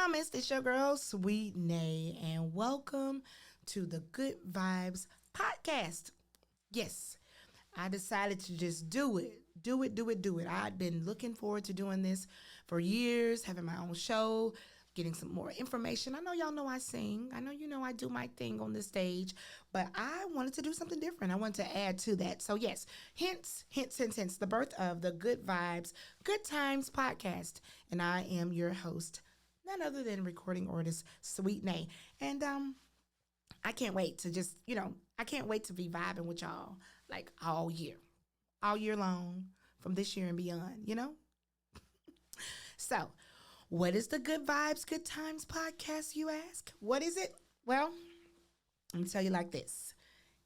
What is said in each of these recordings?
promised, it's your girl, Sweet Nay, and welcome to the Good Vibes podcast. Yes, I decided to just do it. Do it, do it, do it. I've been looking forward to doing this for years, having my own show, getting some more information. I know y'all know I sing. I know you know I do my thing on this stage, but I wanted to do something different. I wanted to add to that. So, yes, hence, the birth of the Good Vibes, Good Times podcast. And I am your host, none other than recording artist Sweet Nay. And I can't wait to just, I can't wait to be vibing with y'all like all year long from this year and beyond. So, what is the Good Vibes, Good Times podcast, you ask? What is it? Well, let me tell you like this.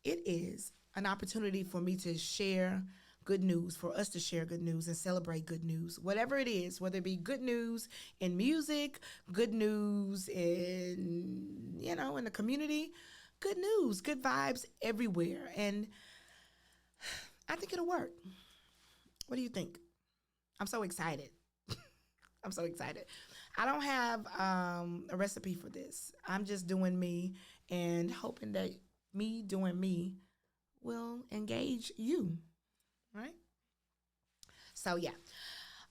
It is an opportunity for me to share good news, for us to share good news and celebrate good news, whatever it is, whether it be good news in music, good news in, in the community, good news, good vibes everywhere. And I think it'll work. What do you think? I'm so excited. I'm so excited. I don't have a recipe for this. I'm just doing me and hoping that me doing me will engage you, right? So yeah,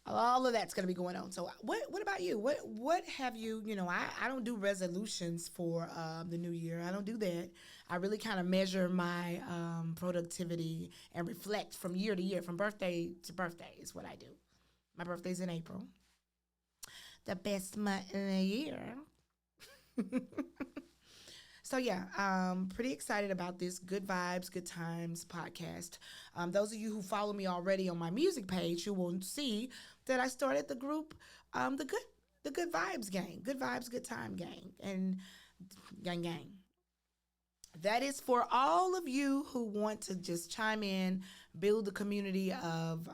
all of that's going to be going on. So what about you? What have you, I don't do resolutions for the new year. I don't do that. I really kind of measure my productivity and reflect from year to year, from birthday to birthday is what I do. My birthday's in April. The best month in the year. So yeah, pretty excited about this Good Vibes, Good Times podcast. Those of you who follow me already on my music page, you will see that I started the group, the Good Vibes Gang, Good Vibes, Good Time Gang, and gang. That is for all of you who want to just chime in, build a community of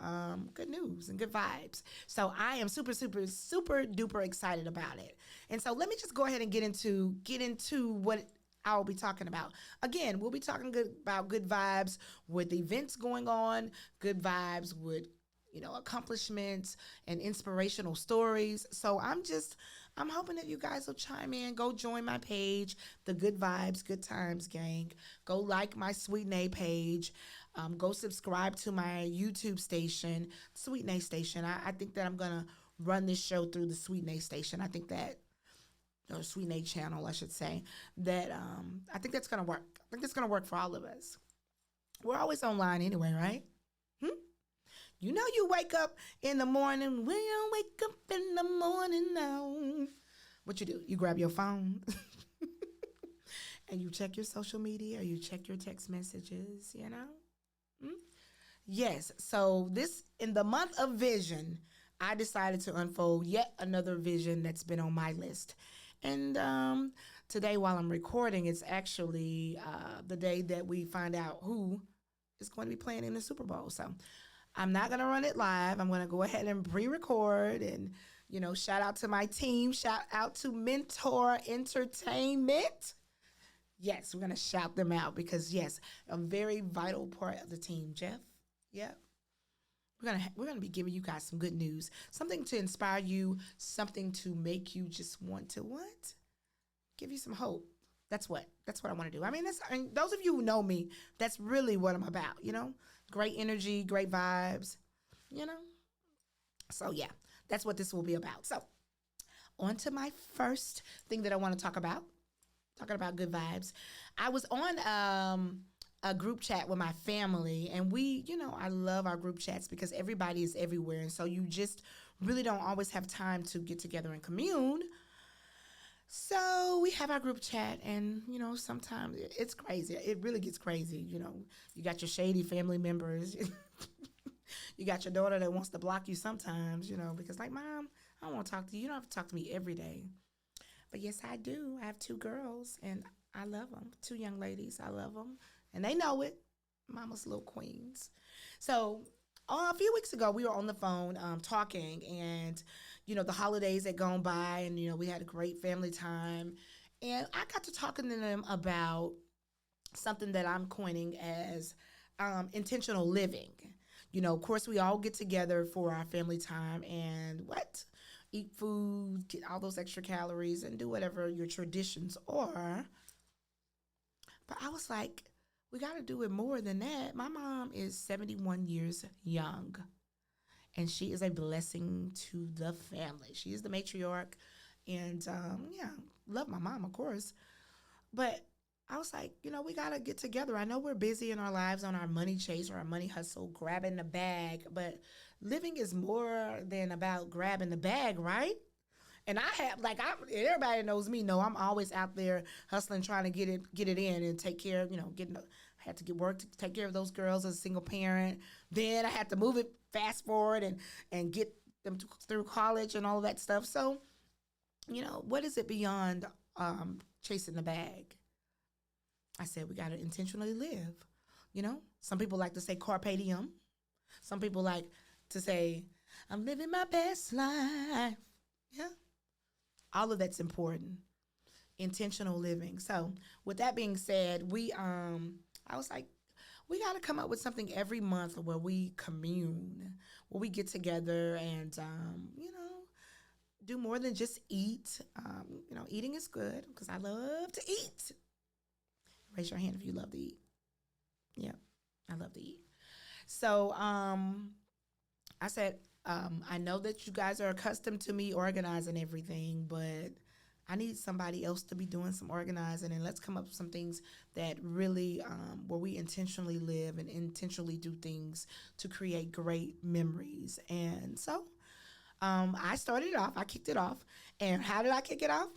good news and good vibes. So I am super duper excited about it. And so let me just go ahead and get into what I'll be talking about. Again, we'll be talking about good vibes with events going on, good vibes with accomplishments and inspirational stories. So I'm hoping that you guys will chime in. Go join my page, the Good Vibes, Good Times Gang. Go like my Sweet Nay page. Go subscribe to my YouTube station, Sweet Nay Station. I think that I'm going to run this show through the Sweet Nay Station. I think that, or Sweet Nay channel, I should say, that I think that's going to work. I think it's going to work for all of us. We're always online anyway, right? You wake up in the morning. We don't wake up in the morning now. What you do? You grab your phone and you check your social media or you check your text messages, Yes. So in the month of vision, I decided to unfold yet another vision that's been on my list. And today while I'm recording, it's actually the day that we find out who is going to be playing in the Super Bowl. So I'm not going to run it live. I'm going to go ahead and pre-record and, shout out to my team. Shout out to Mentor Entertainment. Yes, we're going to shout them out because, yes, a very vital part of the team. Jeff, yep. We're gonna be giving you guys some good news, something to inspire you, something to make you just want to what? Give you some hope. That's what I want to do. I mean, those of you who know me, that's really what I'm about, Great energy, great vibes, So, yeah, that's what this will be about. So, on to my first thing that I want to talk about, talking about good vibes. I was on a group chat with my family, and we, I love our group chats because everybody is everywhere, and so you just really don't always have time to get together and commune. So we have our group chat, and, sometimes it's crazy. It really gets crazy. You got your shady family members. You got your daughter that wants to block you sometimes, because like, Mom, I don't want to talk to you. You don't have to talk to me every day. But yes, I do. I have 2 girls, and I love them. 2 young ladies. I love them, and they know it. Mama's little queens. So a few weeks ago, we were on the phone talking, and, the holidays had gone by, and, we had a great family time. And I got to talking to them about something that I'm coining as intentional living. Of course, we all get together for our family time, and eat food, get all those extra calories, and do whatever your traditions are. But I was like, we got to do it more than that. My mom is 71 years young, and she is a blessing to the family. She is the matriarch, and yeah, love my mom, of course. But I was like, we got to get together. I know we're busy in our lives on our money chase or our money hustle, grabbing the bag, but living is more than about grabbing the bag, right? And I have like everybody knows me. Know I'm always out there hustling, trying to get it in and take care of getting. I had to get work to take care of those girls as a single parent. Then I had to move it fast forward and get them through college and all of that stuff. So what is it beyond chasing the bag? I said we got to intentionally live. Some people like to say carpe diem. Some people like to say I'm living my best life. Yeah, all of that's important. Intentional living. So with that being said, I was like, we got to come up with something every month where we commune, where we get together and do more than just eat. Eating is good because I love to eat. Raise your hand if you love to eat. Yeah, I love to eat. So I said, I know that you guys are accustomed to me organizing everything, but I need somebody else to be doing some organizing, and let's come up with some things that really, where we intentionally live and intentionally do things to create great memories. And so I started it off, I kicked it off. And how did I kick it off?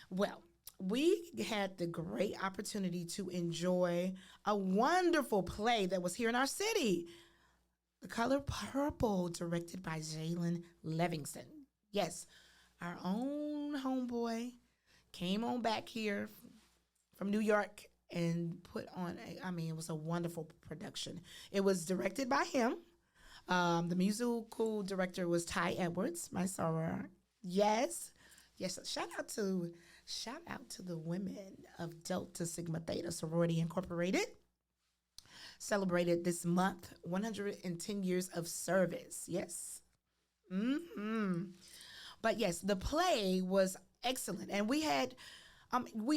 Well, we had the great opportunity to enjoy a wonderful play that was here in our city. The Color Purple, directed by Jalen Livingston. Yes, our own homeboy came on back here from New York and put on it was a wonderful production. It was directed by him. The musical director was Ty Edwards, my soror. Yes. Yes. Shout out to the women of Delta Sigma Theta Sorority Incorporated. Celebrated this month 110 years of service. Yes. But yes, the play was excellent. And we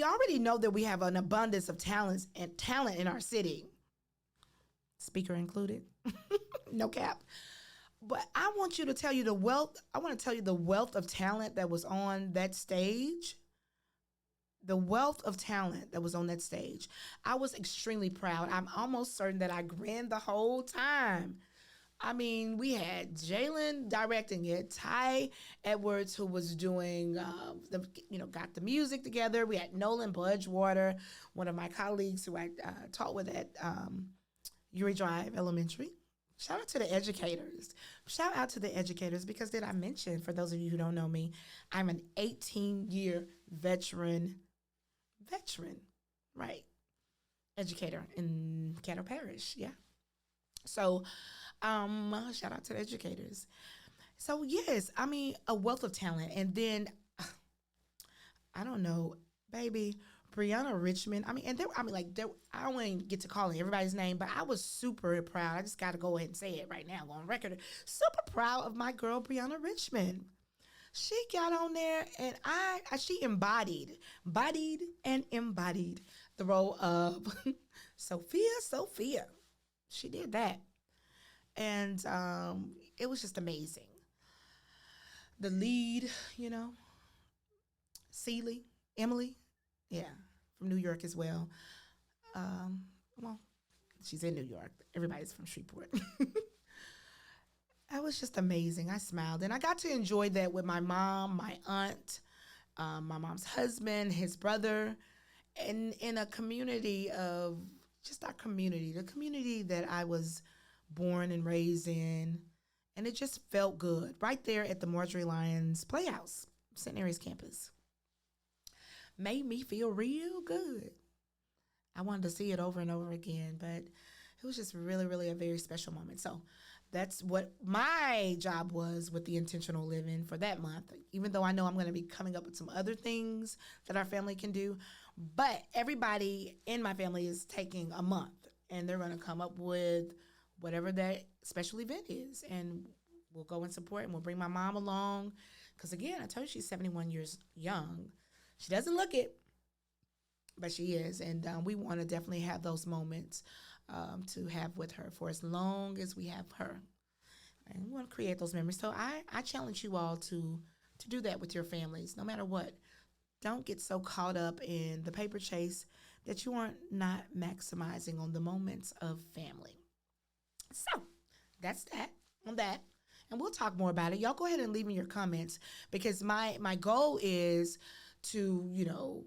already know that we have an abundance of talent in our city. Speaker included. No cap. But I want to tell you the wealth of talent that was on that stage. The wealth of talent that was on that stage. I was extremely proud. I'm almost certain that I grinned the whole time. I mean, we had Jalen directing it, Ty Edwards, who was doing, got the music together. We had Nolan Budgewater, one of my colleagues who I taught with at Uri Drive Elementary. Shout out to the educators. Shout out to the educators because did I mention, for those of you who don't know me, I'm an 18-year veteran, right, educator in Caddo Parish, yeah. So, shout out to the educators. So, yes, a wealth of talent. And then, I don't know, baby, Brianna Richmond. I don't even get to calling everybody's name, but I was super proud. I just got to go ahead and say it right now on record. Super proud of my girl, Brianna Richmond. She got on there and she embodied the role of Sophia. She did that. And it was just amazing. The lead, Emily, yeah, from New York as well. Well, she's in New York. Everybody's from Shreveport. That was just amazing. I smiled. And I got to enjoy that with my mom, my aunt, my mom's husband, his brother, and in a community of just our community, the community that I was born and raised in. And it just felt good right there at the Marjorie Lyons Playhouse, St. Mary's campus. Made me feel real good. I wanted to see it over and over again, but it was just really, really a very special moment. So that's what my job was with the intentional living for that month, even though I know I'm going to be coming up with some other things that our family can do. But everybody in my family is taking a month, and they're going to come up with whatever that special event is. And we'll go and support, and we'll bring my mom along. Because again, I told you she's 71 years young. She doesn't look it, but she is. And we want to definitely have those moments to have with her for as long as we have her. And we want to create those memories. So I challenge you all to do that with your families, no matter what. Don't get so caught up in the paper chase that you are not maximizing on the moments of family. So that's that on that. And we'll talk more about it. Y'all go ahead and leave me your comments because my goal is to,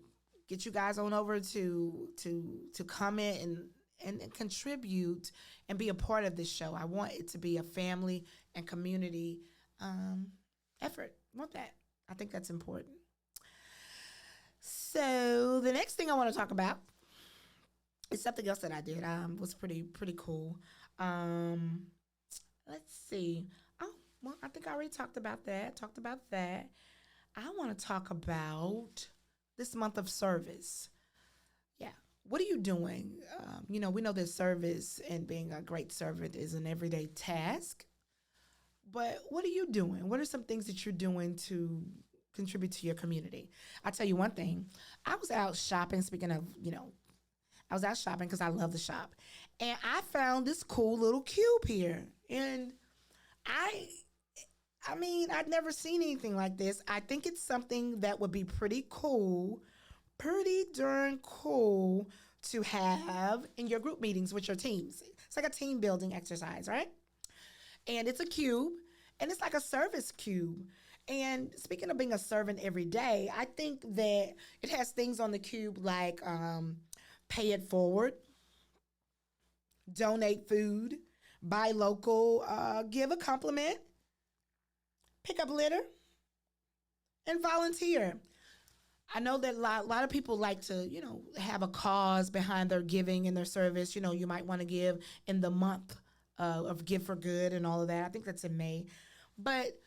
get you guys on over to comment and contribute and be a part of this show. I want it to be a family and community effort. I want that. I think that's important. So the next thing I want to talk about is something else that I did. Was pretty cool. Let's see. Oh, well, I think I already talked about that. I want to talk about this month of service. Yeah. What are you doing? We know that service and being a great servant is an everyday task. But what are you doing? What are some things that you're doing to contribute to your community? I'll tell you one thing. I was out shopping, speaking of, I was out shopping because I love the shop. And I found this cool little cube here. And I mean, I'd never seen anything like this. I think it's something that would be pretty cool, pretty darn cool to have in your group meetings with your teams. It's like a team building exercise, right? And it's a cube, and it's like a service cube. And speaking of being a servant every day, I think that it has things on the cube like pay it forward, donate food, buy local, give a compliment, pick up litter, and volunteer. I know that a lot of people like to, have a cause behind their giving and their service. You might want to give in the month of Give for Good and all of that. I think that's in May. But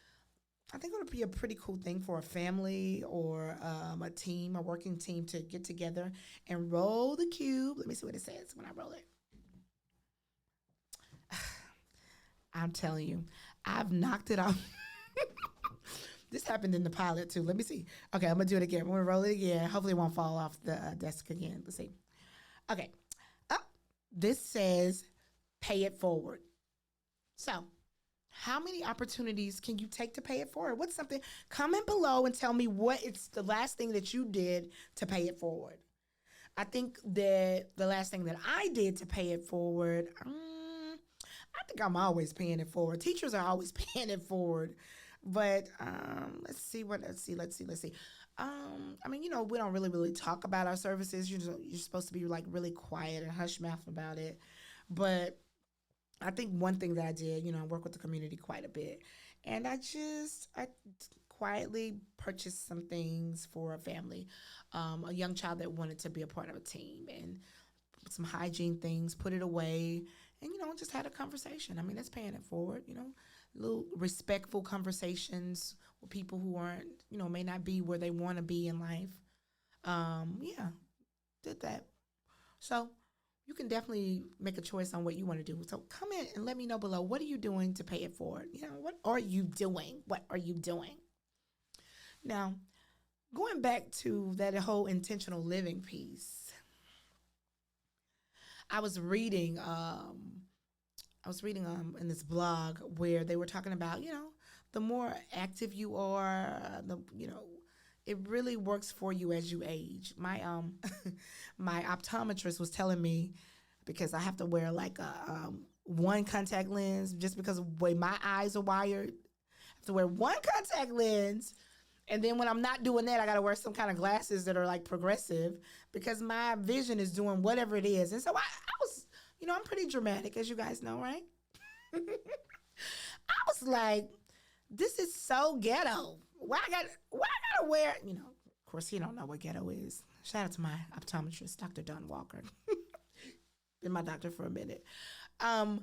I think it would be a pretty cool thing for a family or a team, a working team to get together and roll the cube. Let me see what it says when I roll it. I'm telling you, I've knocked it off. This happened in the pilot too. Let me see. Okay, I'm gonna do it again. I'm gonna roll it again. Hopefully, it won't fall off the desk again. Let's see. Okay. Oh, this says pay it forward. So, how many opportunities can you take to pay it forward? What's something? Comment below and tell me what it's the last thing that you did to pay it forward. I think that the last thing that I did to pay it forward, I think I'm always paying it forward. Teachers are always paying it forward. But let's see. I mean, we don't really talk about our services. You're supposed to be like really quiet and hush mouth about it. But I think one thing that I did, I work with the community quite a bit, and I quietly purchased some things for a family, a young child that wanted to be a part of a team, and some hygiene things, put it away, and just had a conversation. I mean, that's paying it forward. Little respectful conversations with people who aren't, may not be where they want to be in life. Yeah, did that. So you can definitely make a choice on what you want to do. So comment and let me know below. What are you doing to pay it forward? What are you doing? What are you doing? Now, going back to that whole intentional living piece, I was reading in this blog where they were talking about, the more active you are, it really works for you as you age. My my optometrist was telling me, because I have to wear like a one contact lens just because of the way my eyes are wired. I have to wear one contact lens, and then when I'm not doing that, I got to wear some kind of glasses that are like progressive because my vision is doing whatever it is. And so I was, I'm pretty dramatic, as you guys know, right? I was like, this is so ghetto. Why I gotta wear, of course he don't know what ghetto is. Shout out to my optometrist, Dr. Dunn Walker. Been my doctor for a minute. I was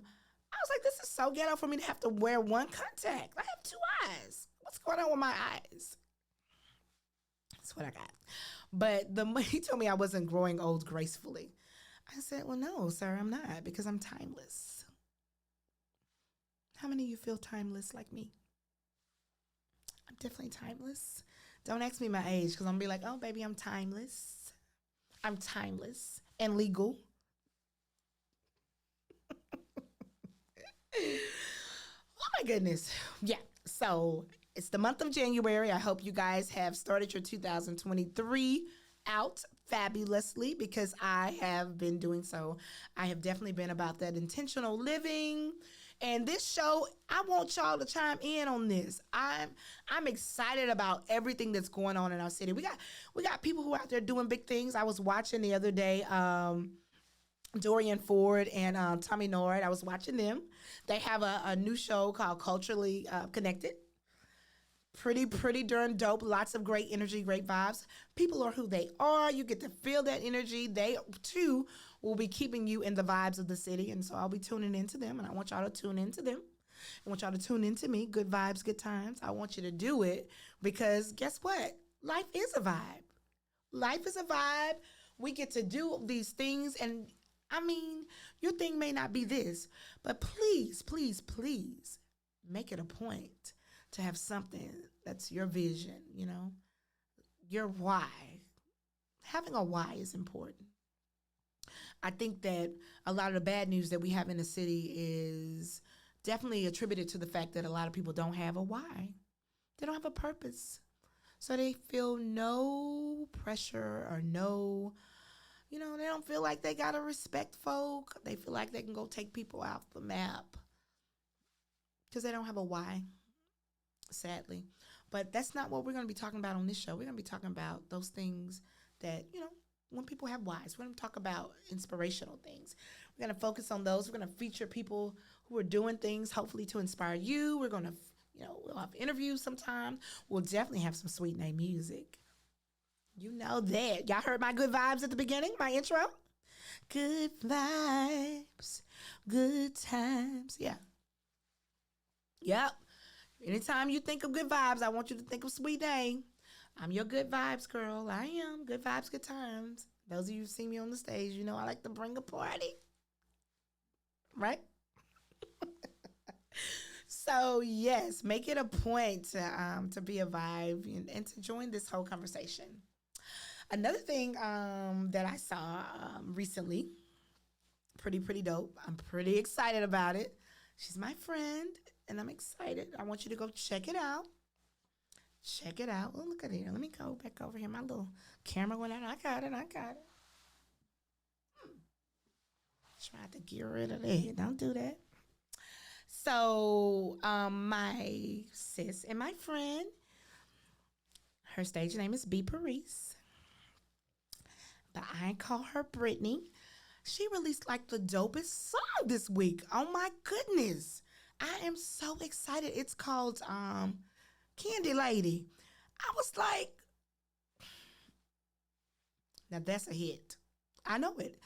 like, this is so ghetto for me to have to wear one contact. I have two eyes. What's going on with my eyes? That's what I got. But he told me I wasn't growing old gracefully. I said, well, no, sir, I'm not, because I'm timeless. How many of you feel timeless like me? I'm definitely timeless. Don't ask me my age because I'm gonna be like, oh, baby, I'm timeless. I'm timeless and legal. Oh my goodness. Yeah. So it's the month of January. I hope you guys have started your 2023 out fabulously because I have been doing so. I have definitely been about that intentional living. And this show, I want y'all to chime in on this. I'm excited about everything that's going on in our city. We got people who are out there doing big things. I was watching the other day. Dorian Ford and Tommy Nord. I was watching them. They have a new show called Culturally Connected. Pretty darn dope. Lots of great energy, great vibes. People are who they are. You get to feel that energy. They too will be keeping you in the vibes of the city. And so I'll be tuning into them. And I want y'all to tune into them. I want y'all to tune into me. Good vibes, good times. I want you to do it because guess what? Life is a vibe. Life is a vibe. We get to do these things. And I mean, your thing may not be this, but please make it a point to have something that's your vision, your why. Having a why is important. I think that a lot of the bad news that we have in the city is definitely attributed to the fact that a lot of people don't have a why. They don't have a purpose. So they feel no pressure or no, they don't feel like they got to respect folk. They feel like they can go take people off the map because they don't have a why, sadly. But that's not what we're going to be talking about on this show. We're going to be talking about those things that, when people have whys. We're going to talk about inspirational things. We're going to focus on those. We're going to feature people who are doing things, hopefully to inspire you. We're going to, we'll have interviews sometime. We'll definitely have some sweet name music. You know that. Y'all heard my good vibes at the beginning, my intro? Good vibes, good times. Yeah. Yep. Anytime you think of good vibes, I want you to think of Sweet Day. I'm your good vibes girl. I am. Good vibes, good times. Those of you who see me on the stage, I like to bring a party. Right? So, yes, make it a point to be a vibe and to join this whole conversation. Another thing that I saw recently, pretty dope. I'm pretty excited about it. She's my friend, and I'm excited. I want you to go check it out. Check it out. Oh, look at it. Let me go back over here. My little camera went out. I got it. Tried to get rid of that. Don't do that. So, my sis and my friend, her stage name is B. Paris, but I call her Brittany. She released like the dopest song this week. Oh my goodness. I am so excited. It's called Candy Lady. I was like, now that's a hit. I know it.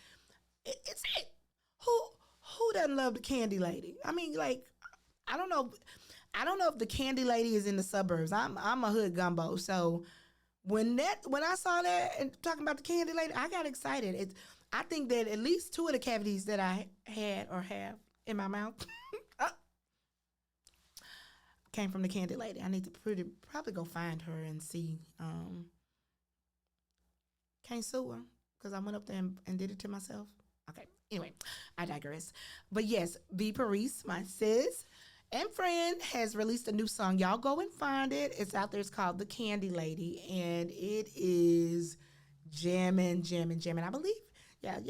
It's it. Who doesn't love the Candy Lady? I mean, like, I don't know. I don't know if the Candy Lady is in the suburbs. I'm a hood gumbo. So when I saw that and talking about the Candy Lady, I got excited. I think that at least two of the cavities that I had or have in my mouth came from the Candy Lady. I need to probably go find her and see. Can't sue her because I went up there and did it to myself. Okay. Anyway, I digress. But yes, V. Paris, my sis and friend, has released a new song. Y'all go and find it. It's out there. It's called The Candy Lady. And it is jamming. I believe. Yeah.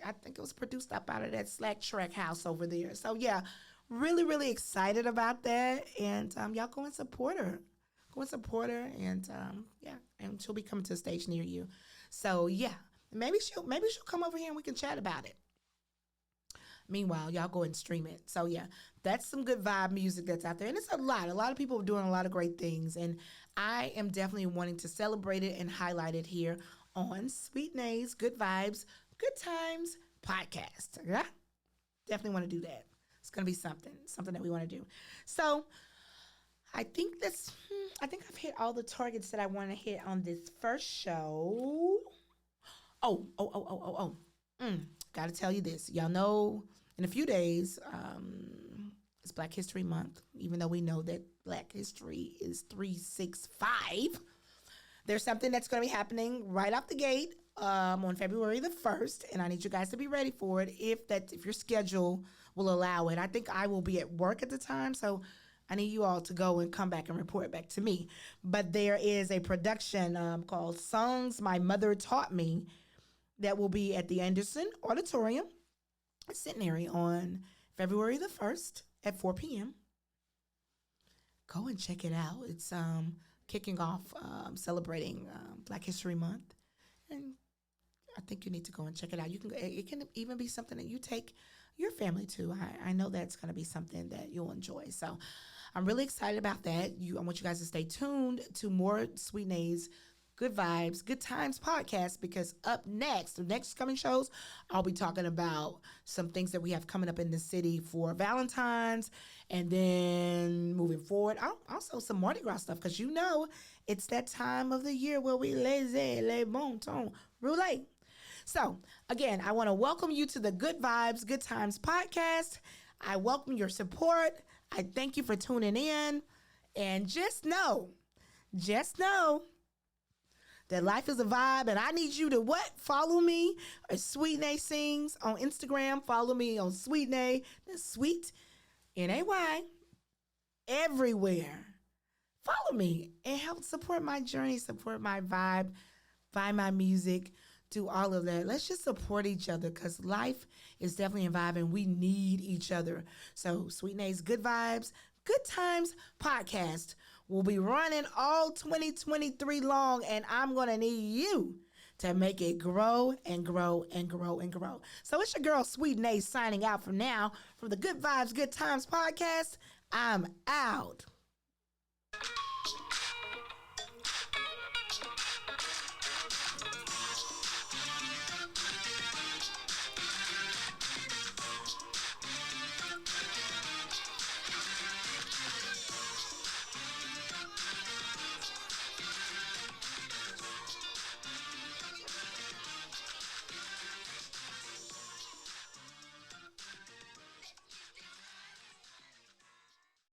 I think it was produced up out of that Slack Track house over there. So yeah, really excited about that. And y'all go and support her. And yeah, and she'll be coming to a stage near you. So yeah, maybe she'll come over here and we can chat about it. Meanwhile, y'all go and stream it. So yeah, that's some good vibe music that's out there. And it's a lot of people are doing a lot of great things. And I am definitely wanting to celebrate it and highlight it here on Sweet Nays, Good Vibes, Good Times podcast. Yeah, definitely want to do that. It's going to be something that we want to do. So I think I've hit all the targets that I want to hit on this first show. Got to tell you this. Y'all know in a few days, It's Black History Month, even though we know that Black History is 365. There's something that's going to be happening right off the gate on February the 1st, and I need you guys to be ready for it if your schedule will allow it. I think I will be at work at the time, so I need you all to go and come back and report back to me. But there is a production called Songs My Mother Taught Me that will be at the Anderson Auditorium Centenary on February the 1st at 4 p.m. Go and check it out. It's kicking off celebrating Black History Month, and I think you need to go and check it out. It can even be something that you take your family to. I know that's going to be something that you'll enjoy. So I'm really excited about that. I want you guys to stay tuned to more Sweet Nay's Good Vibes, Good Times podcast, because up next, the next coming shows, I'll be talking about some things that we have coming up in the city for Valentine's, and then moving forward, also some Mardi Gras stuff, because it's that time of the year where we les bon ton roulette. So again, I want to welcome you to the Good Vibes, Good Times podcast. I welcome your support. I thank you for tuning in, and just know that life is a vibe, and I need you to what? Follow me at Sweet Nay Sings on Instagram. Follow me on Sweet Nay, that's Sweet Nay, everywhere. Follow me and help support my journey, support my vibe, buy my music, do all of that. Let's just support each other, because life is definitely a vibe and we need each other. So Sweet Nay's Good Vibes, Good Times podcast will be running all 2023 long, and I'm going to need you to make it grow and grow and grow and grow. So it's your girl Sweet Nay signing out for now from the Good Vibes, Good Times podcast. I'm out.